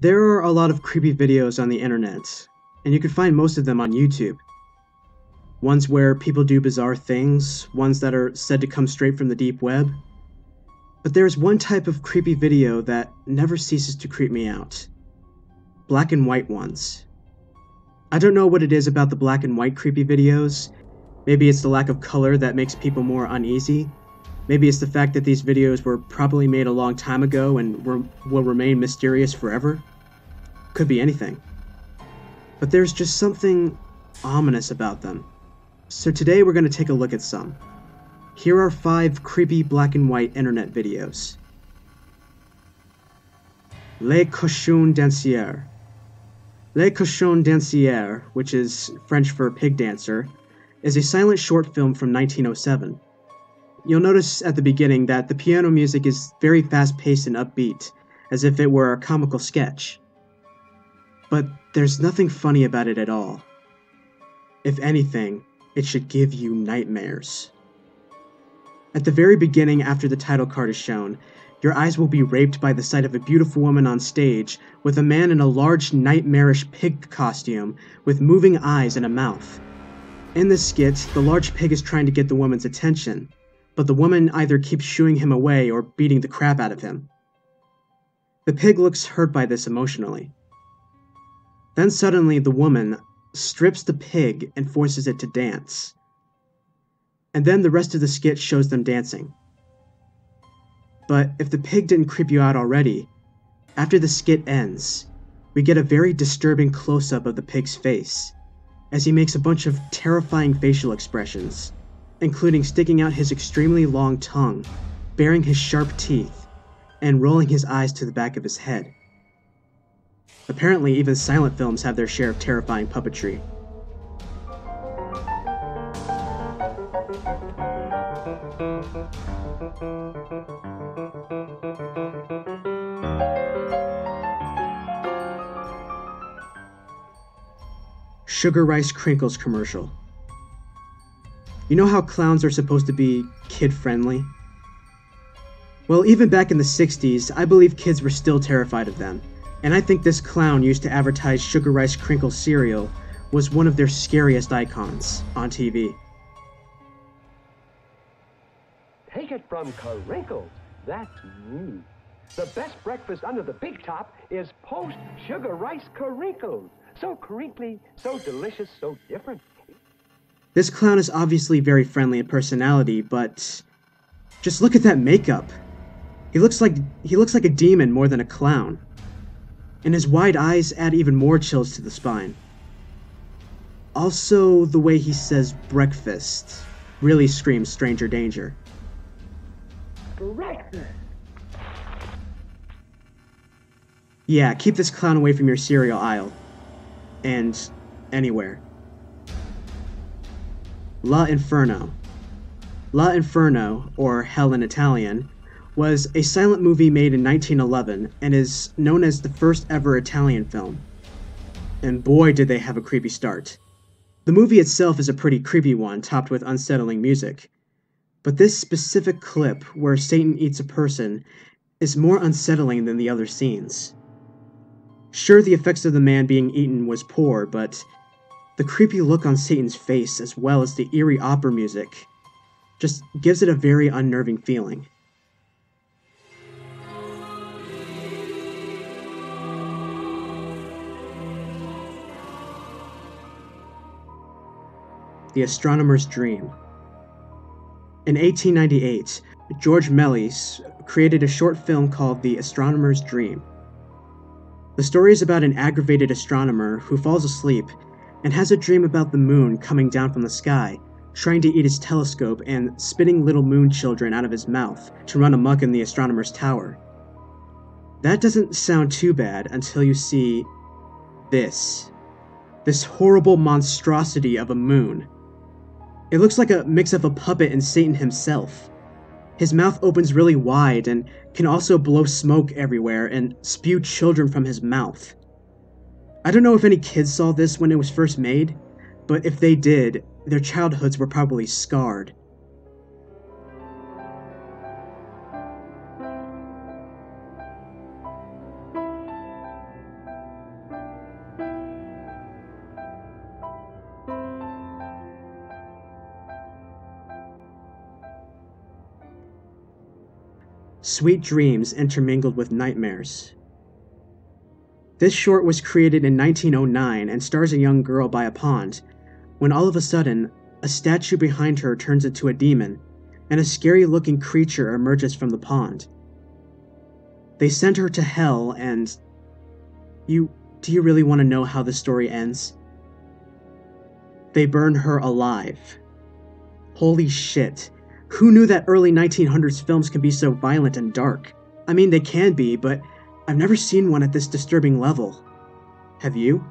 There are a lot of creepy videos on the internet, and you can find most of them on YouTube. Ones where people do bizarre things, ones that are said to come straight from the deep web. But there's one type of creepy video that never ceases to creep me out. Black and white ones. I don't know what it is about the black and white creepy videos. Maybe it's the lack of color that makes people more uneasy. Maybe it's the fact that these videos were probably made a long time ago and will remain mysterious forever. Could be anything. But there's just something ominous about them. So today we're going to take a look at some. Here are 5 creepy black and white internet videos. Les Cochons Danseurs. Les Cochons Danseurs, which is French for pig dancer, is a silent short film from 1907. You'll notice at the beginning that the piano music is very fast-paced and upbeat, as if it were a comical sketch. But there's nothing funny about it at all. If anything, it should give you nightmares. At the very beginning, after the title card is shown, your eyes will be raped by the sight of a beautiful woman on stage with a man in a large nightmarish pig costume with moving eyes and a mouth. In this skit, the large pig is trying to get the woman's attention, but the woman either keeps shooing him away or beating the crap out of him. The pig looks hurt by this emotionally. Then suddenly the woman strips the pig and forces it to dance. And then the rest of the skit shows them dancing. But if the pig didn't creep you out already, after the skit ends, we get a very disturbing close-up of the pig's face, as he makes a bunch of terrifying facial expressions, including sticking out his extremely long tongue, baring his sharp teeth, and rolling his eyes to the back of his head. Apparently, even silent films have their share of terrifying puppetry. Sugar Rice Crinkles commercial. You know how clowns are supposed to be kid-friendly? Well, even back in the 60s, I believe kids were still terrified of them, and I think this clown used to advertise Sugar Rice Crinkles cereal was one of their scariest icons on TV. Take it from Crinkles. That's me. The best breakfast under the big top is post-Sugar Rice Crinkles. So crinkly, so delicious, so different. This clown is obviously very friendly in personality, but just look at that makeup. He looks like a demon more than a clown. And his wide eyes add even more chills to the spine. Also, the way he says breakfast really screams stranger danger. Breakfast. Yeah, keep this clown away from your cereal aisle. And anywhere. Inferno. Inferno, or Hell in Italian, was a silent movie made in 1911 and is known as the first ever Italian film. And boy did they have a creepy start. The movie itself is a pretty creepy one, topped with unsettling music. But this specific clip, where Satan eats a person, is more unsettling than the other scenes. Sure, the effects of the man being eaten was poor, but the creepy look on Satan's face, as well as the eerie opera music, just gives it a very unnerving feeling. The Astronomers Dream. In 1898, George Méliès created a short film called The Astronomers Dream. The story is about an aggravated astronomer who falls asleep and has a dream about the moon coming down from the sky, trying to eat his telescope and spitting little moon children out of his mouth to run amok in the astronomer's tower. That doesn't sound too bad until you see this horrible monstrosity of a moon. It looks like a mix of a puppet and Satan himself. His mouth opens really wide and can also blow smoke everywhere and spew children from his mouth. I don't know if any kids saw this when it was first made, but if they did, their childhoods were probably scarred. Sweet dreams intermingled with nightmares. This short was created in 1909 and stars a young girl by a pond, when all of a sudden, a statue behind her turns into a demon, and a scary-looking creature emerges from the pond. They send her to hell, and... Do you really want to know how the story ends? They burn her alive. Holy shit. Who knew that early 1900s films can be so violent and dark? I mean, they can be, but I've never seen one at this disturbing level. Have you?